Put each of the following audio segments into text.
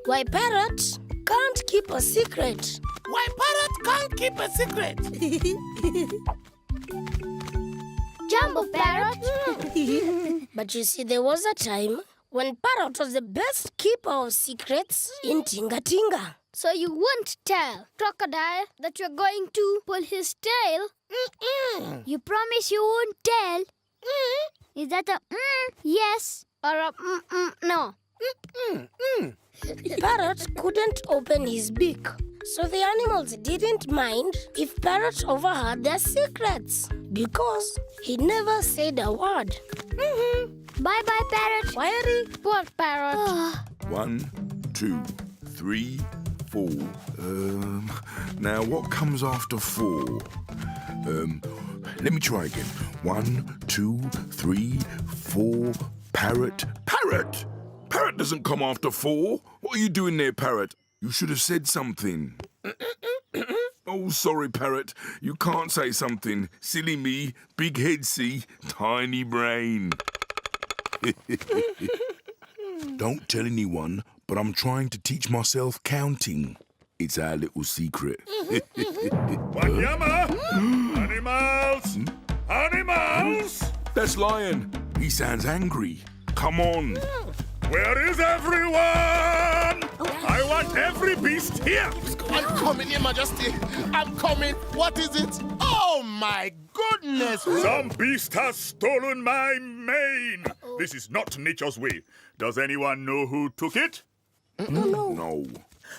Why Parrot can't keep a secret. Why Parrot can't keep a secret. Jumbo Parrot. But you see, there was a time when Parrot was the best keeper of secrets in Tinga Tinga. So you won't tell Crocodile that you're going to pull his tail? You promise you won't tell? Is that a yes or a no? Parrot couldn't open his beak, so the animals didn't mind if Parrot overheard their secrets because he never said a word. Bye-bye, Parrot. Wiry. Poor Parrot. 1, 2, 3, 4. Now what comes after 4? Let me try again. 1, 2, 3, 4. Parrot. Parrot! Parrot doesn't come after 4. What are you doing there, Parrot? You should have said something. Oh, sorry, Parrot. You can't say something. Silly me. Big head, see? Tiny brain. Don't tell anyone, but I'm trying to teach myself counting. It's our little secret. Wanyama! Animals! Animals! That's Lion. He sounds angry. Come on. Where is everyone? I want every beast here. I'm coming, Your Majesty. I'm coming. What is it? Oh, my goodness. Some beast has stolen my mane. This is not nature's way. Does anyone know who took it? No.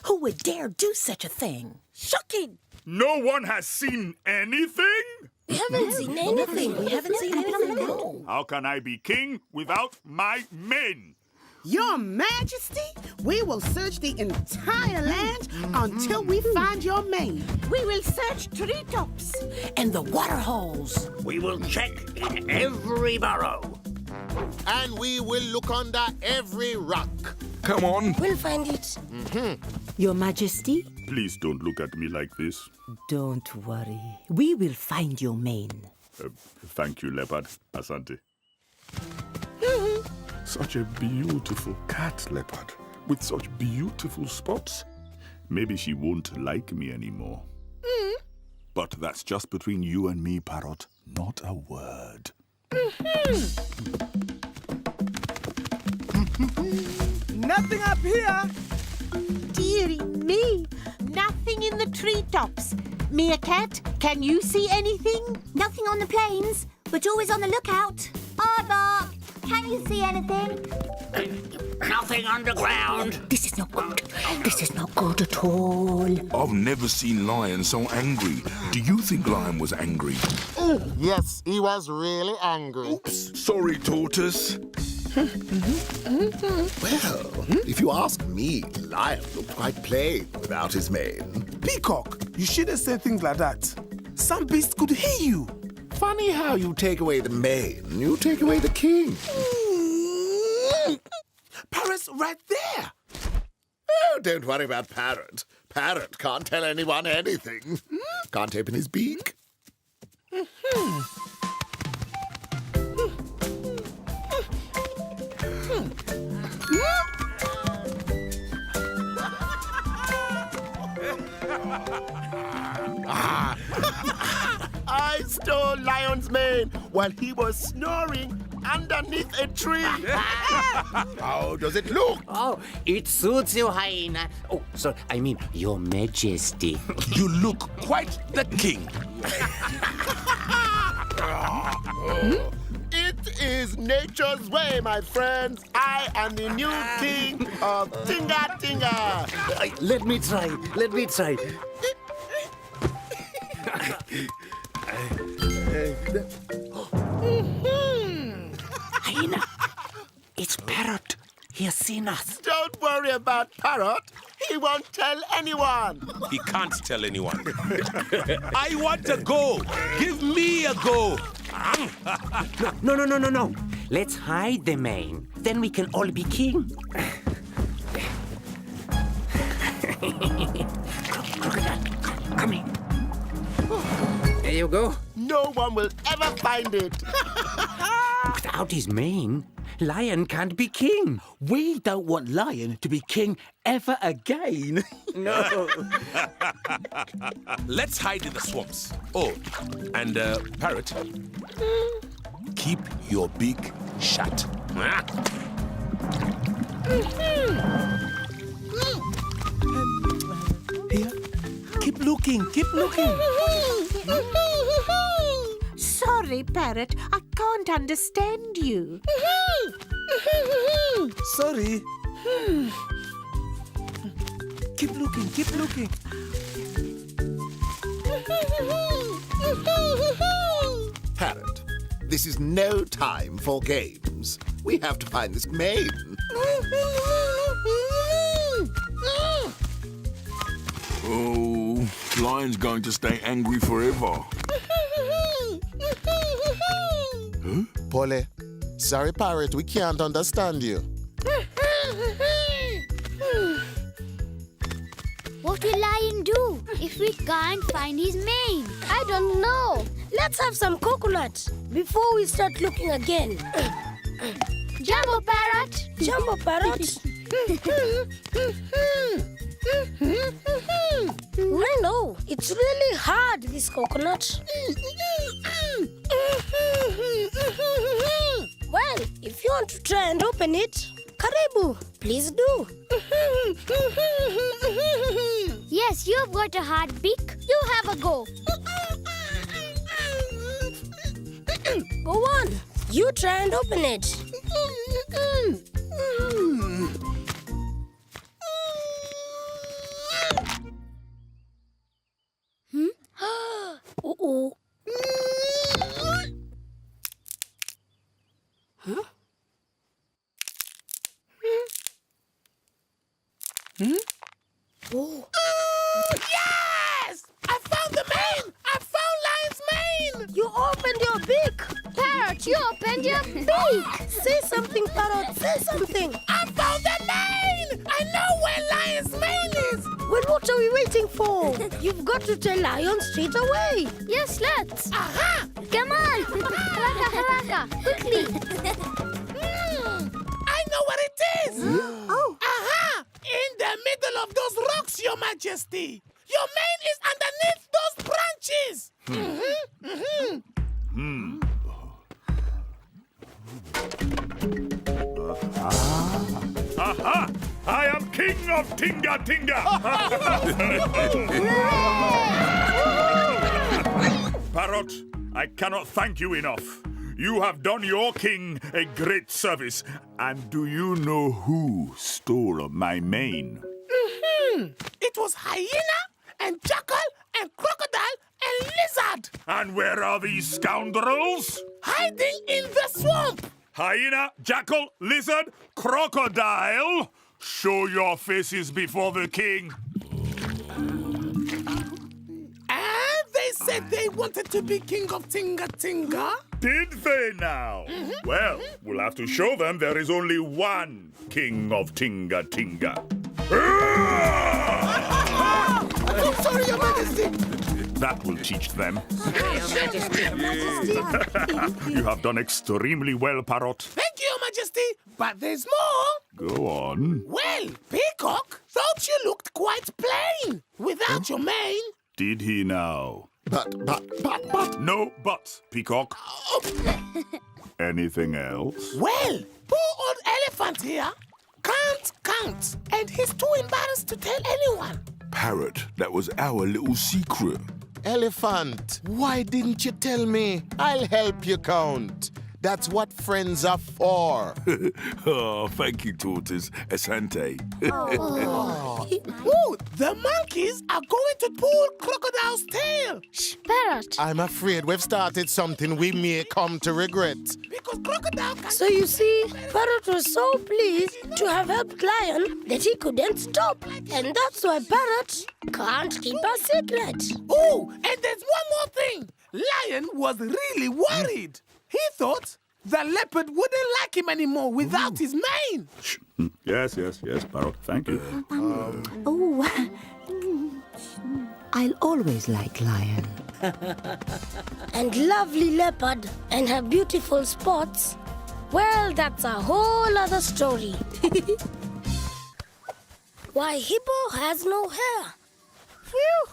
Who would dare do such a thing? Shocking! No one has seen anything? We haven't seen anything. We haven't seen anything, no. How can I be king without my mane? Your Majesty, we will search the entire land until we find your mane. We will search treetops and the water holes. We will check in every burrow. And we will look under every rock. Come on. We'll find it. Your Majesty, Please don't look at me like this. don't worry. We will find your mane. Thank you, Leopard. Asante. Such a beautiful cat, Leopard, with such beautiful spots. Maybe she won't like me anymore. But that's just between you and me, Parrot. Not a word. Nothing up here. Dearie me, nothing in the treetops. Meerkat, can you see anything? Nothing on the plains, but always on the lookout. Aardvark, can you see anything? Nothing underground. This is not good. This is not good at all. I've never seen Lion so angry. Do you think Lion was angry? Yes, he was really angry. Oops. Sorry, Tortoise. Well, if you ask me, Lion looked quite plain without his mane. Peacock, you shouldn't say things like that. Some beasts could hear you. Funny how you take away the mane, you take away the king. Parrot's right there. Oh, don't worry about Parrot. Parrot can't tell anyone anything. Can't open his beak. I stole Lion's mane while he was snoring underneath a tree. How does it look? Oh, it suits you, hyena. Oh, sorry, I mean, Your Majesty. You look quite the king. It is nature's way, my friends. I am the new king of Tinga Tinga. Let me try. Hyena, it's Parrot. He has seen us. Don't worry about Parrot. He won't tell anyone. He can't tell anyone. I want a go. Give me a go. No. Let's hide the mane. Then we can all be king. Crocodile, come here. There you go. No one will ever find it. Without his mane, Lion can't be king. We don't want Lion to be king ever again. No. Let's hide in the swamps. Oh, and Parrot, keep your beak shut. Here, keep looking, keep looking. Sorry, Parrot, I can't understand you. Sorry. Keep looking, keep looking. Parrot, this is no time for games. We have to find this mane. Oh, Lion's going to stay angry forever. Huh? Polly, sorry, Parrot, we can't understand you. What will Lion do if we can't find his mane? I don't know. Let's have some coconut before we start looking again. Jumbo Parrot! Jumbo Parrot. I know. It's really hard, this coconut. Well, if you want to try and open it, Karibu, please do. Yes, you've got a hard beak. You have a go. Go on. You try and open it. Uh-oh. Huh? Oh. Yes! I found the mane! I found Lion's mane! You opened your beak. Parrot, you opened your beak. Say something, Parrot. Say something. I found the mane! I know where Lion's mane is! Well, what are we waiting for? You've got to tell Lion straight away. Yes, let's. Aha! Come on. Haraka, haraka. Quickly. I know where it is! Oh. Aha! In the middle of those rocks, Your Majesty! Your mane is underneath those branches! Aha! I am King of Tinga Tinga! Parrot, I cannot thank you enough. You have done your king a great service. And do you know who stole my mane? It was hyena and jackal and crocodile and lizard And where are these scoundrels? hiding in the swamp. Hyena, jackal, lizard, crocodile. Show your faces before the king. And they said they wanted to be king of Tinga Tinga. Did they now? Well, we'll have to show them there is only one king of Tinga Tinga. I'm sorry, Your Majesty. That will teach them. Your Majesty. You have done extremely well, Parrot. Thank you, Your Majesty. But there's more. Go on. Well, Peacock thought you looked quite plain without your mane. Did he now? But. No buts, Peacock. Anything else? Well, poor old elephant here can't count, and he's too embarrassed to tell anyone. Parrot, that was our little secret. Elephant, why didn't you tell me? I'll help you count. That's what friends are for. Oh, thank you, Tortoise. Asante. Ooh, the monkeys are going to pull Crocodile's tail. Parrot. I'm afraid we've started something we may come to regret. Because Crocodile can... So you see, Parrot was so pleased to have helped Lion that he couldn't stop. And that's why Parrot can't keep a secret. Oh, and there's one more thing. Lion was really worried. He thought the leopard wouldn't like him anymore without his mane. Yes, Parrot. Thank you. I'll always like Lion. And lovely leopard and her beautiful spots Well, that's a whole other story. Why Hippo has no hair. Phew.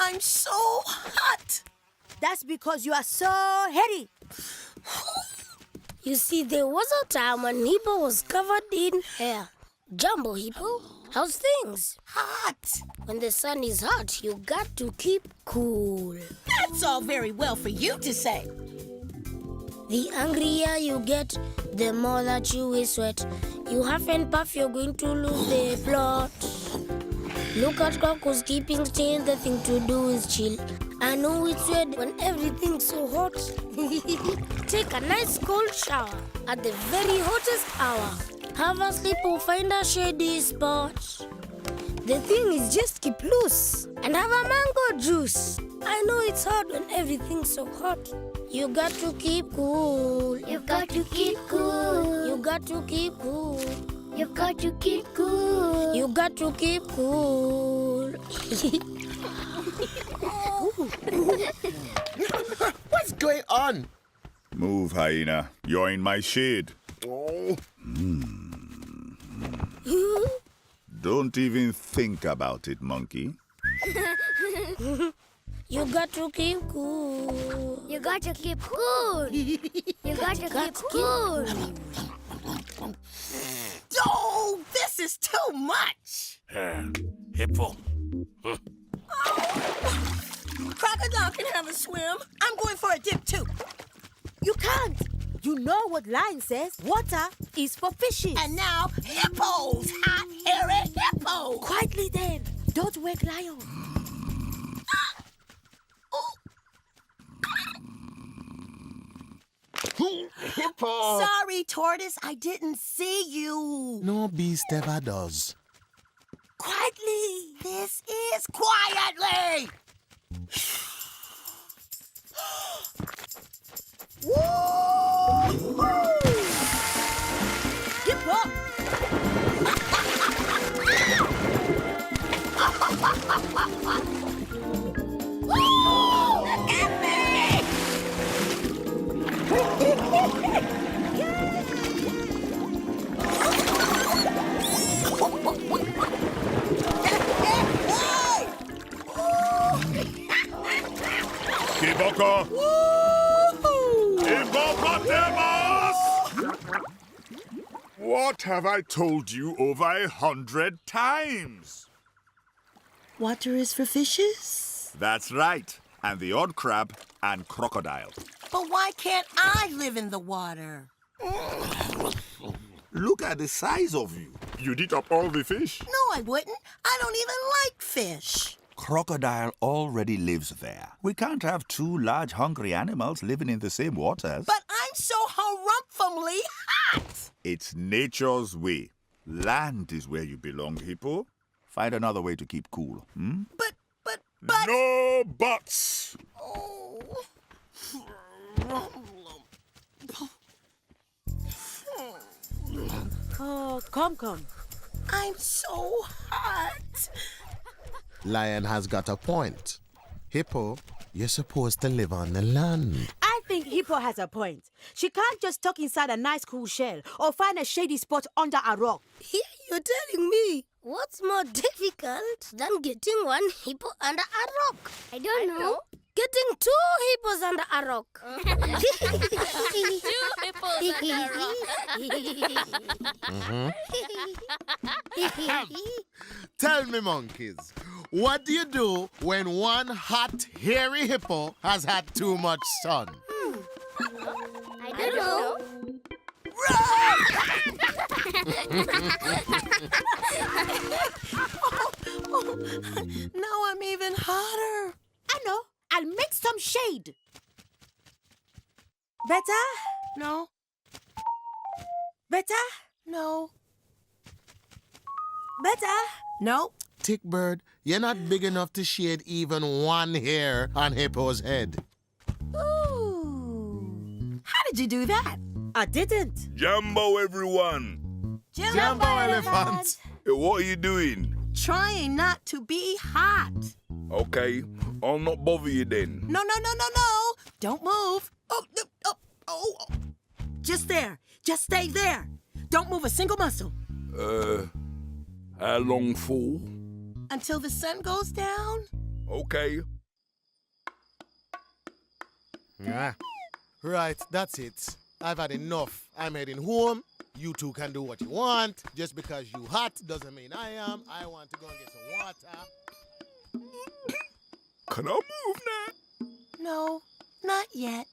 I'm so hot. That's because you are so hairy. You see, there was a time when Hippo was covered in hair. Jumbo Hippo, how's things? Hot. When the sun is hot, you got to keep cool. That's all very well for you to say. The angrier you get, the more that you will sweat. You huff and puff, you're going to lose the plot. Look at Coco's keeping still, the thing to do is chill. I know it's weird when everything's so hot. Take a nice cold shower at the very hottest hour. Have a sleep or find a shady spot. The thing is just keep loose and have a mango juice. I know it's hard when everything's so hot. You got to keep cool. You've got to keep cool. You got to keep cool. You've got to keep cool. You got to keep cool. What's going on? Move, hyena. You're in my shade. Oh. Don't even think about it, monkey. You got to keep cool. You got to keep cool. You got to keep cool. Oh, this is too much. Hippo. Crocodile can have a swim. I'm going for a dip too. You can't. You know what line says. Water is for fishes. And now, hippos. Hot, hairy hippo. Quietly then. Don't wake Lion. Hippo! Sorry, Tortoise. I didn't see you. No beast ever does. Quietly. This is quietly. Hippo! Look at me! Kiboko! Hippopotamus! What have I told you over 100 times? Water is for fishes? That's right. And the odd crab and crocodile. But why can't I live in the water? Look at the size of you. You'd eat up all the fish. No, I wouldn't. I don't even like fish. Crocodile already lives there. We can't have two large hungry animals living in the same waters. But I'm so harumphumly hot. It's nature's way. Land is where you belong, Hippo. Find another way to keep cool. Hmm? But... No buts! Oh, come. I'm so hot. Lion has got a point. Hippo, you're supposed to live on the land. I think Hippo has a point. She can't just tuck inside a nice cool shell or find a shady spot under a rock. Here you're telling me. What's more difficult than getting one hippo under a rock? I don't know. Getting two hippos under a rock. Two hippos under a rock. Tell me, monkeys, what do you do when one hot, hairy hippo has had too much sun? I don't know. Now I'm even hotter. I know. I'll make some shade. Better? No. Better? No. Better? No. Tickbird, you're not big enough to shade even one hair on Hippo's head. Ooh. How did you do that? I didn't. Jumbo, everyone! Jumbo elephant! Hey, what are you doing? Trying not to be hot. Okay, I'll not bother you then. No. Don't move. Oh. Just there. Just stay there. Don't move a single muscle. How long for? Until the sun goes down. Okay. Yeah. Right, that's it. I've had enough. I'm heading home. You two can do what you want. Just because you hot doesn't mean I am. I want to go and get some water. Can I move now? No, not yet.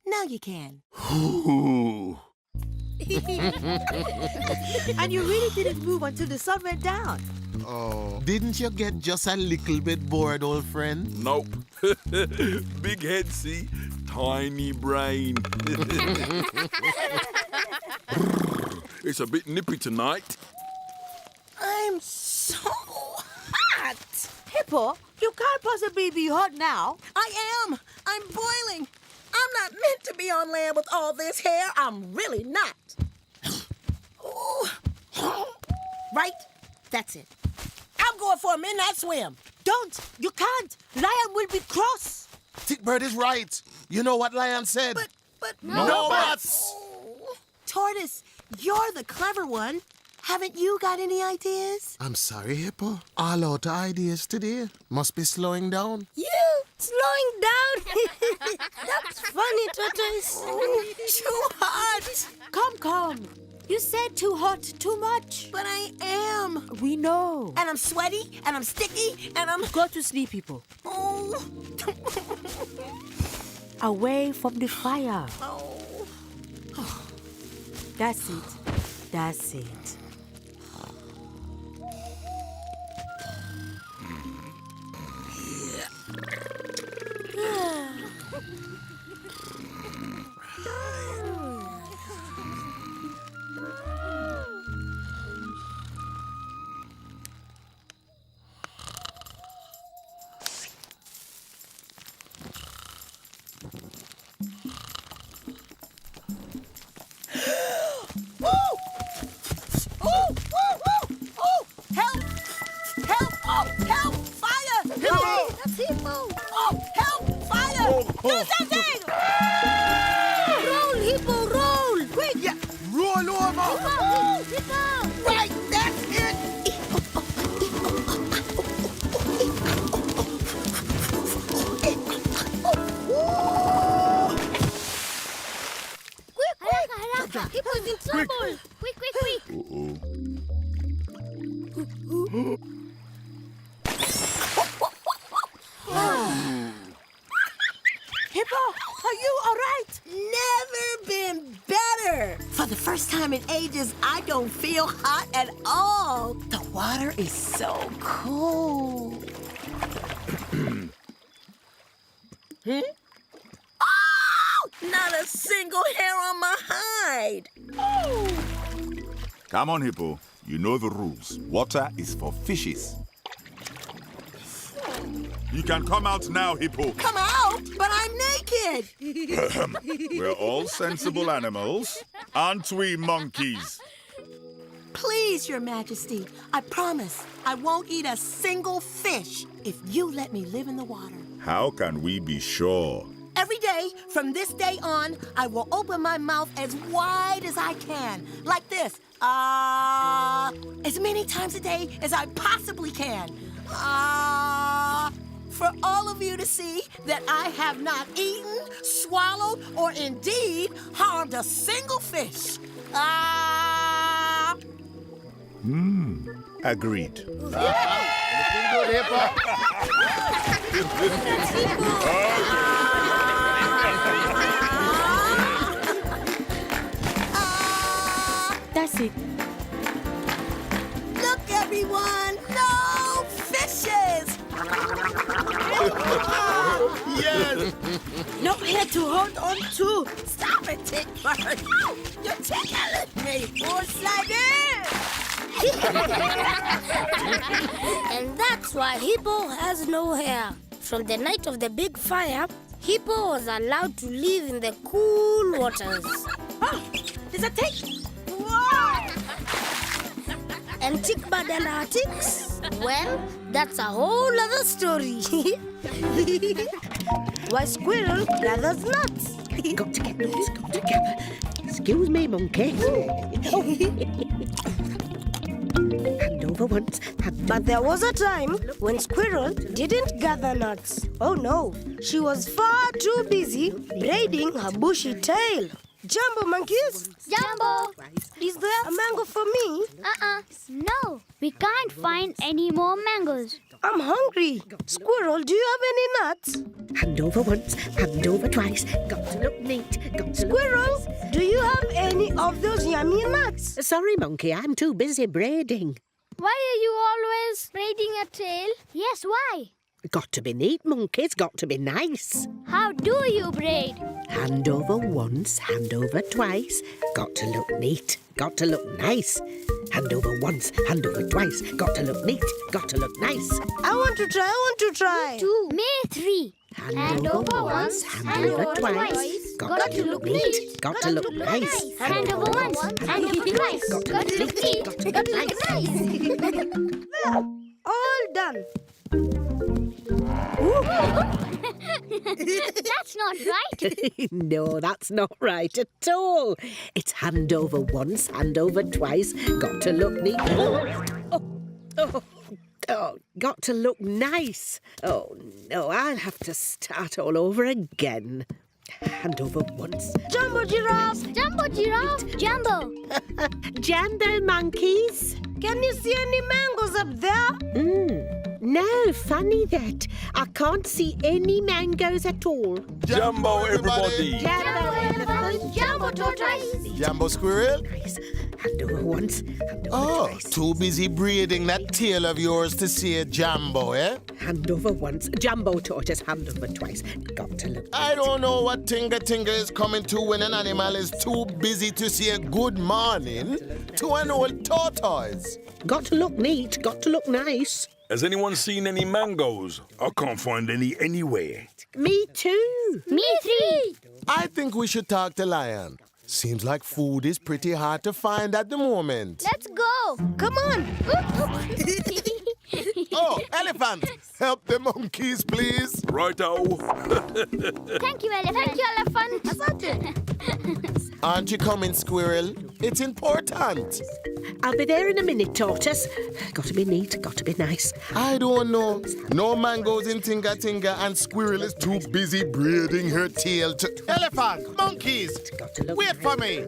Now you can. And you really didn't move until the sun went down. Oh, didn't you get just a little bit bored, old friend? Nope. Big head, see? Tiny brain. It's a bit nippy tonight. I'm so hot. Hippo, you can't possibly be hot now. I am. I'm boiling. I'm not meant to be on land with all this hair. I'm really not. Ooh. Right? That's it. I'm going for a midnight swim. Don't. You can't. Lion will be cross. Tickbird is right. You know what Lion said? But no buts. Oh. Tortoise, you're the clever one. Haven't you got any ideas? I'm sorry, Hippo. All out of ideas today. Must be slowing down. You slowing down? That's funny, Tortoise. Too hot. Come. You said too hot, too much. But I am. We know. And I'm sweaty, and I'm sticky, and I'm... Go to sleep, people. Oh. Away from the fire. Oh. That's it. Do something! Roll, Hippo, roll! Quick! Yeah, roll over! Hippo! Right, that's it! Quick! Hippo's in trouble! Quick! Hippo, are you all right? Never been better. For the first time in ages, I don't feel hot at all. The water is so cool. Oh! Not a single hair on my hide. Oh! Come on, Hippo. You know the rules. Water is for fishes. You can come out now, Hippo. Come out? But I'm naked. We're all sensible animals, aren't we, monkeys? Please, Your Majesty, I promise I won't eat a single fish if you let me live in the water. How can we be sure? Every day, from this day on, I will open my mouth as wide as I can, like this. As many times a day as I possibly can. For all of you to see that I have not eaten, swallowed, or indeed harmed a single fish. Agreed. Looking good, Hippo. That's it. Look, everyone, no fishes. Yes. No hair to hold on to. Stop it, Tickbird. You're tickling me. More sliding. And that's why Hippo has no hair. From the night of the big fire, Hippo was allowed to live in the cool waters. Oh, there's a tick. And Tickbird and her ticks Well, that's a whole other story. Why squirrel gathers nuts? Got to get nuts, got to gather. Excuse me, monkey. Hand over once, hand But there was a time when Squirrel didn't gather nuts. Oh no, she was far too busy braiding her bushy tail. Jumbo monkeys, Jumbo! is there a mango for me? No, we can't find any more mangoes. I'm hungry. Squirrel, do you have any nuts? hand over once, hand over twice. Got to look neat, got to Squirrel, look do you have any of those yummy nuts? nice. Sorry, monkey, I'm too busy braiding. Why are you always braiding a tail? Yes, why? Got to be neat, monkeys, got to be nice. How do you braid? Hand over once, hand over twice. Got to look neat, got to look nice. Hand over once, hand over twice. Got to look neat, got to look nice. I want to try. 2, May 3. Hand over once, hand over twice. Got to look neat, got to look nice. Hand over once, hand over twice. Got to look neat, got to look nice. There, all done. That's not right. No, that's not right at all. It's hand over once, hand over twice. Got to look neat. Oh, got to look nice. Oh, no, I'll have to start all over again. Hand over once. Jumbo giraffe. Jumbo giraffe. Jumbo. Jumbo monkeys. Can you see any mangoes up there? No, funny that. I can't see any mangoes at all. Jumbo, everybody. Jumbo elephant. Jumbo tortoise. Jumbo squirrel? Nice. Hand over once, hand over Oh, twice. too busy braiding that tail of yours to see a Jumbo, eh? Hand over once. Jumbo tortoise, hand over twice. Got to look. I don't know what Tinga Tinga is coming to when an animal is too busy to say a good morning to an old tortoise. Got to look neat, got to look nice. Has anyone seen any mangoes? I can't find any anywhere. Me too. Me 3. I think we should talk to Lion. Seems like food is pretty hard to find at the moment. Let's go. Come on. Oh, elephant! Help the monkeys, please. Righto. Thank you, elephant. Thank you, elephant. Aren't you coming, squirrel? It's important. I'll be there in a minute, tortoise. Got to be neat, got to be nice. I don't know. No mangoes in Tinga Tinga and squirrel is too busy braiding her tail to... Elephant! Monkeys! Got to look Wait for me!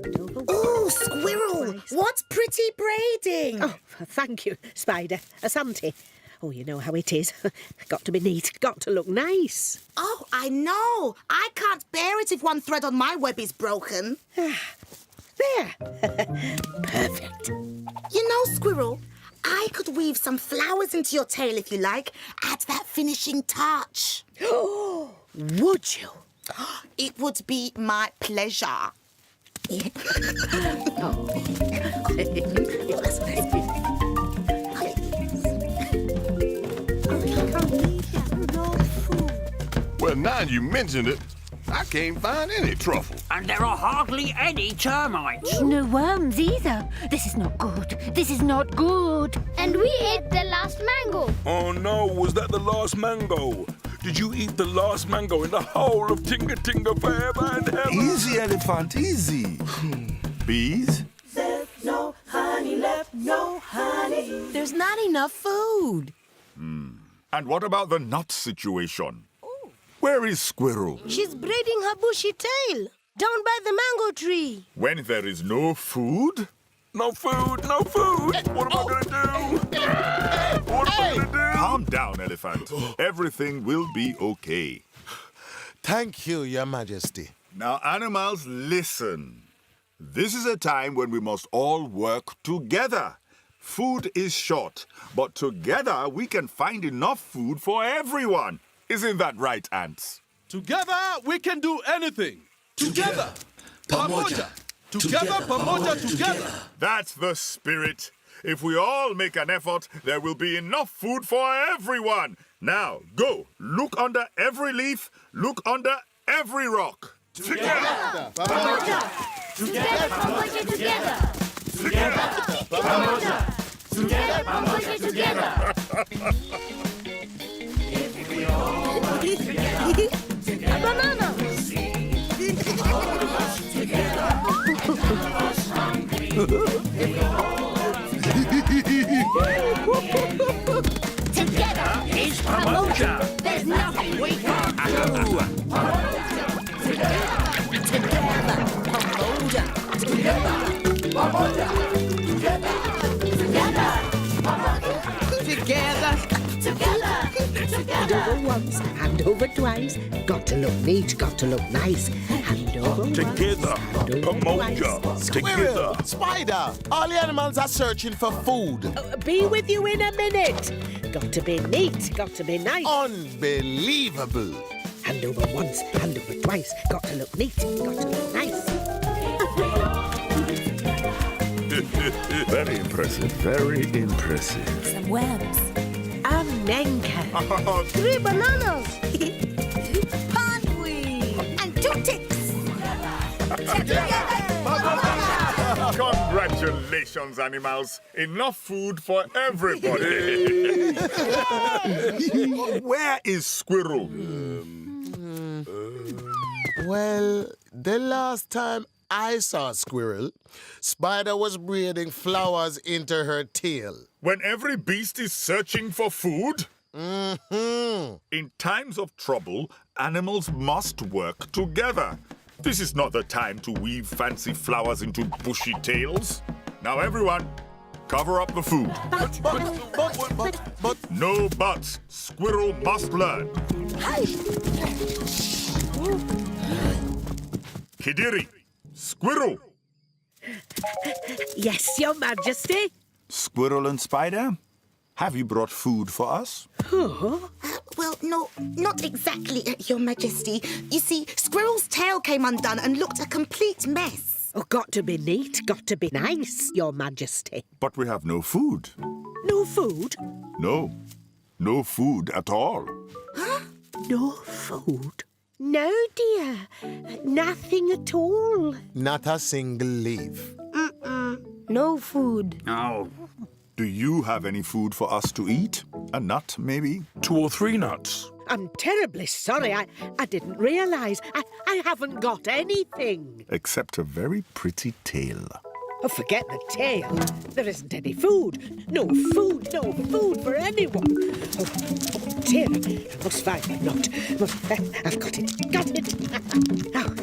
Oh, squirrel, what's pretty braiding? Oh, thank you, Spider. Asante. Oh, you know how it is. Got to be neat, got to look nice. Oh, I know. I can't bear it if one thread on my web is broken. There. Perfect. You know, squirrel, I could weave some flowers into your tail if you like. Add that finishing touch. Would you? It would be my pleasure. Well, now you mentioned it, I can't find any truffle. And there are hardly any termites. No worms either. This is not good. This is not good. And we ate the last mango. Oh no, was that the last mango? Did you eat the last mango in the whole of Tinga Tinga forever and ever? Easy, elephant, easy. Bees? Left no honey, left no honey. There's not enough food. And what about the nut situation? Where is Squirrel? She's braiding her bushy tail down by the mango tree. When there is no food? No food, no food! What am I gonna do? What am I gonna do? Calm down, elephant. Everything will be okay. Thank you, Your Majesty. Now, animals, listen. This is a time when we must all work together. Food is short, but together we can find enough food for everyone. Isn't that right, ants? Together we can do anything. Together. Pamoja. Together, pamoja, together. That's the spirit. If we all make an effort, there will be enough food for everyone. Now, go. Look under every leaf. Look under every rock. Together. Pamoja. Together, pamoja, together. Together. Pamoja. Together, Pamoja, together. A banana. Together is Pamoja. There's nothing we can't do. Together, Pamoja. Together, Pamoja. Together, together, Pamoja. Together. Hand over once, hand over twice. Got to look neat, got to look nice. Hand over once, Together, hand over Pamoja. twice. Squirrel, spider, all the animals are searching for food. Be with you in a minute. Got to be neat, got to be nice. Unbelievable. Hand over once, hand over twice. Got to look neat, got to look nice. Very impressive, very impressive. Some worms. A menka. 3 bananas. Pondweed. And 2 ticks. Congratulations, animals. Enough food for everybody. Where is Squirrel? Well, the last time I saw Squirrel, Spider was braiding flowers into her tail. When every beast is searching for food? In times of trouble, animals must work together. This is not the time to weave fancy flowers into bushy tails. Now, everyone, cover up the food. But. No buts. Squirrel must learn. Kidiri, Squirrel. Yes, Your Majesty. Squirrel and Spider, have you brought food for us? Well, no, not exactly, Your Majesty. You see, Squirrel's tail came undone and looked a complete mess. Oh, got to be neat, got to be nice, Your Majesty. But we have no food. No food? No. No food at all. No food? No, dear. Nothing at all. Not a single leaf. No food. Oh. Do you have any food for us to eat? A nut, maybe? 2 or 3 nuts. I'm terribly sorry. I didn't realise. I haven't got anything. Except a very pretty tail. Oh, forget the tail. There isn't any food. No food for anyone. Oh, dear. I must find the nut. I've got it. Got it. Oh,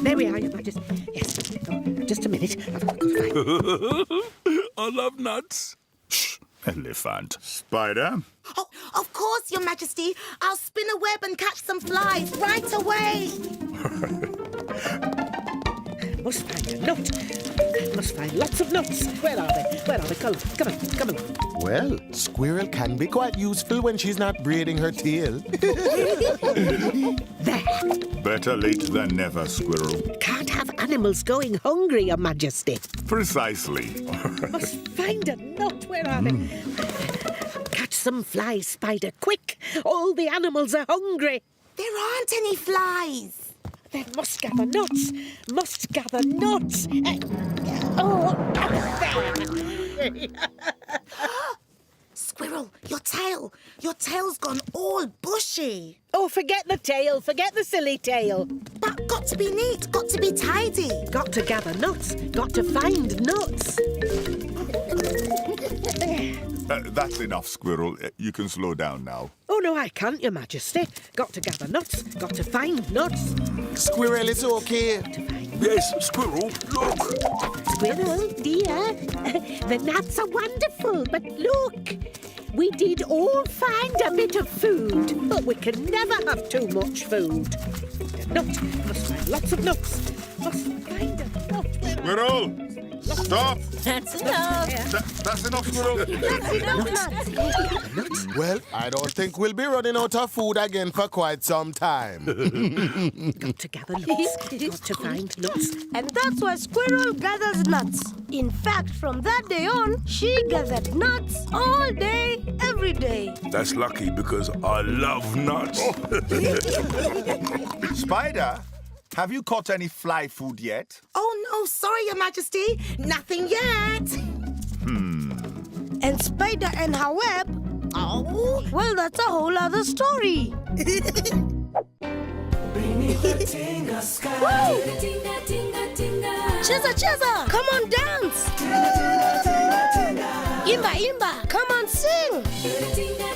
there we are, Your Majesty. Yes. Oh, just a minute. I've got to find it. I love nuts. Shh, elephant. Spider? Oh, of course, Your Majesty. I'll spin a web and catch some flies right away. Must find a nut. Must find lots of nuts. Where are they? Come on. Well, Squirrel can be quite useful when she's not braiding her tail. There. Better late than never, Squirrel. Can't have animals going hungry, Your Majesty. Precisely. Must find a nut. Where are they? Catch some flies, Spider, quick. All the animals are hungry. There aren't any flies. Then must gather nuts. There. Squirrel, your tail. Your tail's gone all bushy. Oh, forget the tail. Forget the silly tail. But got to be neat. Got to be tidy. Got to gather nuts. Got to find nuts. That's enough, Squirrel. You can slow down now. Oh, no, I can't, Your Majesty. Got to gather nuts. Got to find nuts. Squirrel, it's okay. Yes, Squirrel, look. Squirrel, dear. The nuts are wonderful, but look. We did all find a bit of food, but we can never have too much food. A nut. Must find lots of nuts. Must find a nut. Squirrel! Stop! That's enough. That's enough, Squirrel. Well, I don't think we'll be running out of food again for quite some time. Got to gather nuts. Got to find nuts. And that's why Squirrel gathers nuts. In fact, from that day on, she gathered nuts all day, every day. That's lucky because I love nuts. Spider, have you caught any fly food yet? Oh, no, sorry, Your Majesty. Nothing yet. and Spider and her web, oh, well, that's a whole other story. Beneath the Tinga sky. Tinga, tinga, tinga. Cheza, cheza, come on, dance. Imba, imba, come on, sing. Tinga, tinga,